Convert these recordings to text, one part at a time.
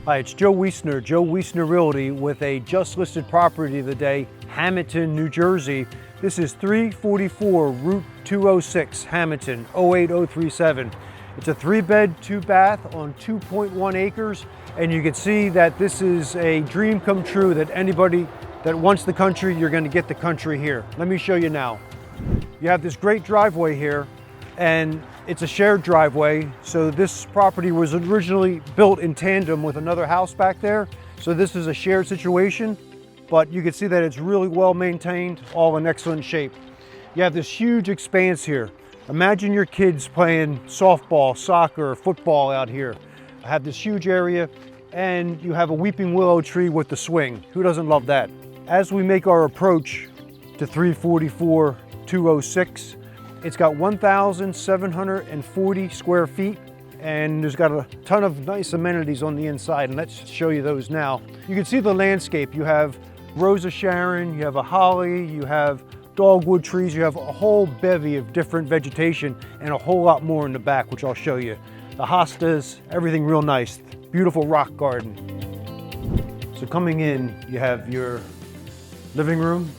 Hi, it's Joe Wiessner Realty with a just listed property of the day, Hammonton, New Jersey. This is 344 Route 206, Hammonton, 08037. It's a 3-bed, 2-bath on 2.1 acres, and you can see that this is a dream come true that anybody that wants the country, you're going to get the country here. Let me show you now. You have this great driveway here, and it's a shared driveway. So this property was originally built in tandem with another house back there. So this is a shared situation, but you can see that it's really well maintained, all in excellent shape. You have this huge expanse here. Imagine your kids playing softball, soccer, football out here. I have this huge area, and you have a weeping willow tree with the swing. Who doesn't love that? As we make our approach to 344 206, it's got 1,740 square feet, and there's got a ton of nice amenities on the inside, and let's show you those now. You can see the landscape. You have Rose of Sharon, you have a holly, you have dogwood trees, you have a whole bevy of different vegetation, and a whole lot more in the back, which I'll show you. The hostas, everything real nice. Beautiful rock garden. So coming in, you have your living room,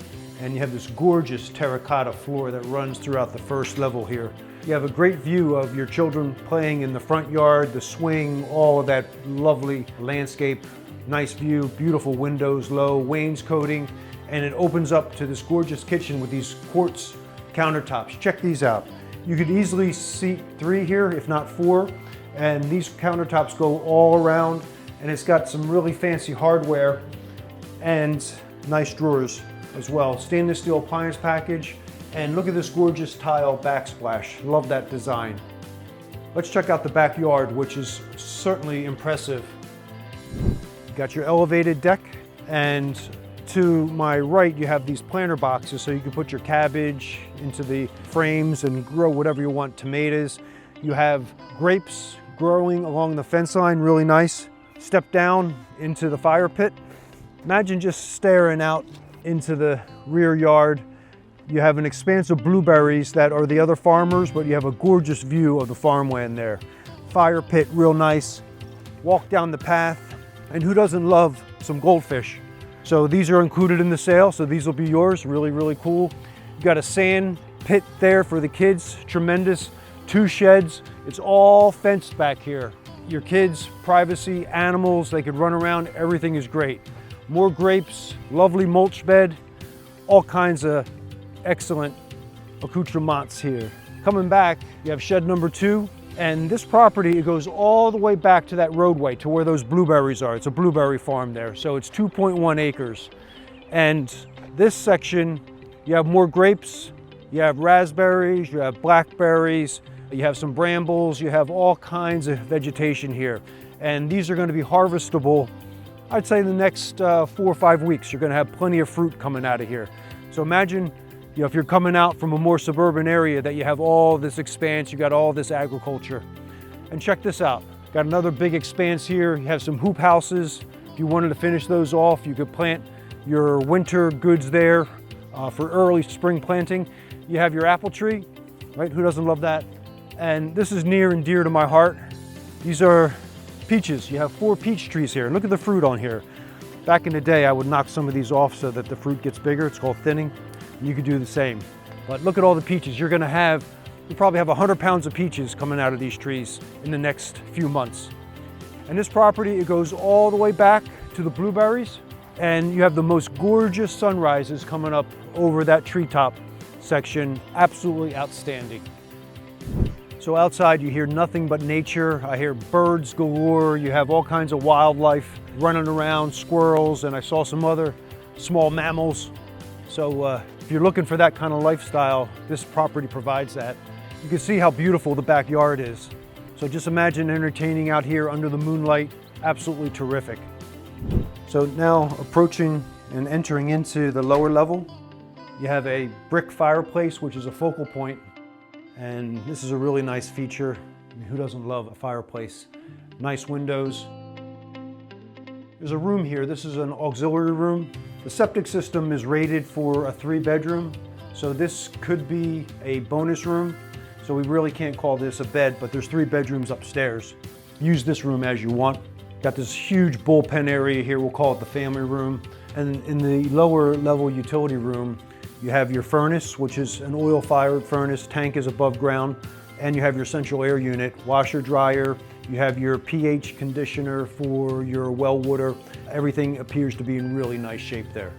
and you have this gorgeous terracotta floor that runs throughout the first level here. You have a great view of your children playing in the front yard, the swing, all of that lovely landscape. Nice view, beautiful windows, low wainscoting, and it opens up to this gorgeous kitchen with these quartz countertops. Check these out. You could easily seat 3 here, if not 4, and these countertops go all around, and it's got some really fancy hardware and nice drawers as well. Stainless steel appliance package, and look at this gorgeous tile backsplash. Love that design. Let's check out the backyard, which is certainly impressive. You got your elevated deck, and to my right you have these planter boxes so you can put your cabbage into the frames and grow whatever you want. Tomatoes. You have grapes growing along the fence line, really nice. Step down into the fire pit. Imagine just staring out into the rear yard. You have an expanse of blueberries that are the other farmers, but you have a gorgeous view of the farmland there. Fire pit, real nice. Walk down the path, and who doesn't love some goldfish? So these are included in the sale, so these will be yours. Really, really cool. You got a sand pit there for the kids, tremendous. 2 sheds, it's all fenced back here. Your kids, privacy, animals, they could run around, everything is great. More grapes, lovely mulch bed, all kinds of excellent accoutrements here. Coming back, you have shed number 2, and this property, it goes all the way back to that roadway to where those blueberries are. It's a blueberry farm there, so it's 2.1 acres. And this section, you have more grapes, you have raspberries, you have blackberries, you have some brambles, you have all kinds of vegetation here. And these are going to be harvestable, I'd say in the next 4 or 5 weeks. You're going to have plenty of fruit coming out of here. So imagine, if you're coming out from a more suburban area, that you have all this expanse, you got all this agriculture. And check this out. Got another big expanse here. You have some hoop houses. If you wanted to finish those off, you could plant your winter goods there for early spring planting. You have your apple tree, right? Who doesn't love that? And this is near and dear to my heart. These are peaches. You have 4 peach trees here. Look at the fruit on here. Back in the day, I would knock some of these off so that the fruit gets bigger. It's called thinning. You could do the same. But look at all the peaches. You'll probably have 100 pounds of peaches coming out of these trees in the next few months. And this property, it goes all the way back to the blueberries, and you have the most gorgeous sunrises coming up over that treetop section. Absolutely outstanding. So outside you hear nothing but nature. I hear birds galore. You have all kinds of wildlife running around, squirrels, and I saw some other small mammals. So if you're looking for that kind of lifestyle, this property provides that. You can see how beautiful the backyard is. So just imagine entertaining out here under the moonlight. Absolutely terrific. So now approaching and entering into the lower level, you have a brick fireplace, which is a focal point. And this is a really nice feature. I mean, who doesn't love a fireplace? Nice windows. There's a room here. This is an auxiliary room. The septic system is rated for a 3-bedroom, so this could be a bonus room. So we really can't call this a bed, but there's 3 bedrooms upstairs. Use this room as you want. Got this huge bullpen area here, we'll call it the family room. And in the lower level utility room, you have your furnace, which is an oil-fired furnace, tank is above ground, and you have your central air unit, washer, dryer, you have your pH conditioner for your well water. Everything appears to be in really nice shape there.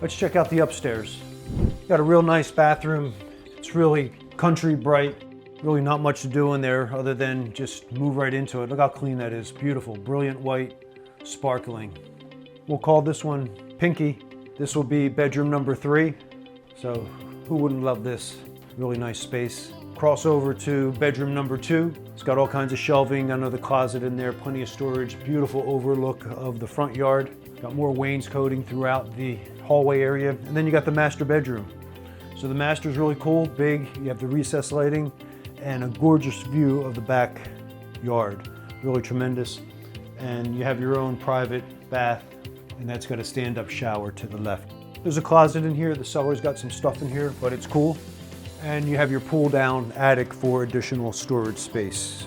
Let's check out the upstairs. Got a real nice bathroom. It's really country bright. Really not much to do in there other than just move right into it. Look how clean that is. Beautiful, brilliant white, sparkling. We'll call this one Pinky. This will be bedroom number 3. So who wouldn't love this? Really nice space. Cross over to bedroom number 2. It's got all kinds of shelving, another closet in there, plenty of storage, beautiful overlook of the front yard. Got more wainscoting throughout the hallway area. And then you got the master bedroom. So the master is really cool, big. You have the recessed lighting and a gorgeous view of the backyard. Really tremendous. And you have your own private bath, and that's got a stand-up shower to the left. There's a closet in here. The cellar's got some stuff in here, but it's cool. And you have your pull-down attic for additional storage space.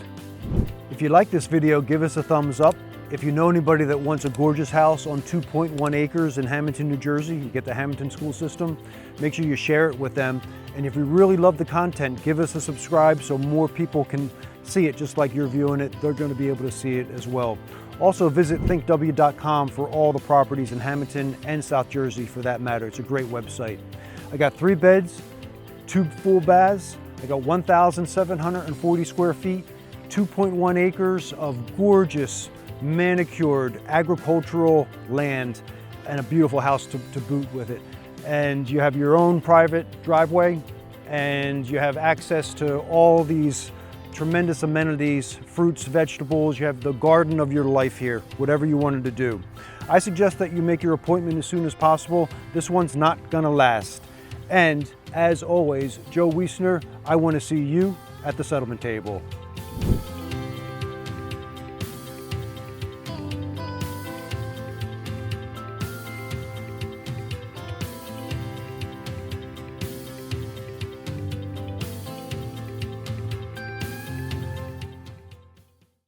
If you like this video, give us a thumbs up. If you know anybody that wants a gorgeous house on 2.1 acres in Hammonton, New Jersey, you get the Hammonton school system, make sure you share it with them. And if you really love the content, give us a subscribe so more people can see it just like you're viewing it. They're going to be able to see it as well. Also visit thinkw.com for all the properties in Hammonton and South Jersey for that matter. It's a great website. I got 3 beds, 2 full baths. I got 1,740 square feet, 2.1 acres of gorgeous manicured agricultural land, and a beautiful house to boot with it. And you have your own private driveway, and you have access to all these tremendous amenities, fruits, vegetables. You have the garden of your life here, whatever you wanted to do. I suggest that you make your appointment as soon as possible. This one's not gonna last. And as always, Joe Wiessner, I want to see you at the settlement table.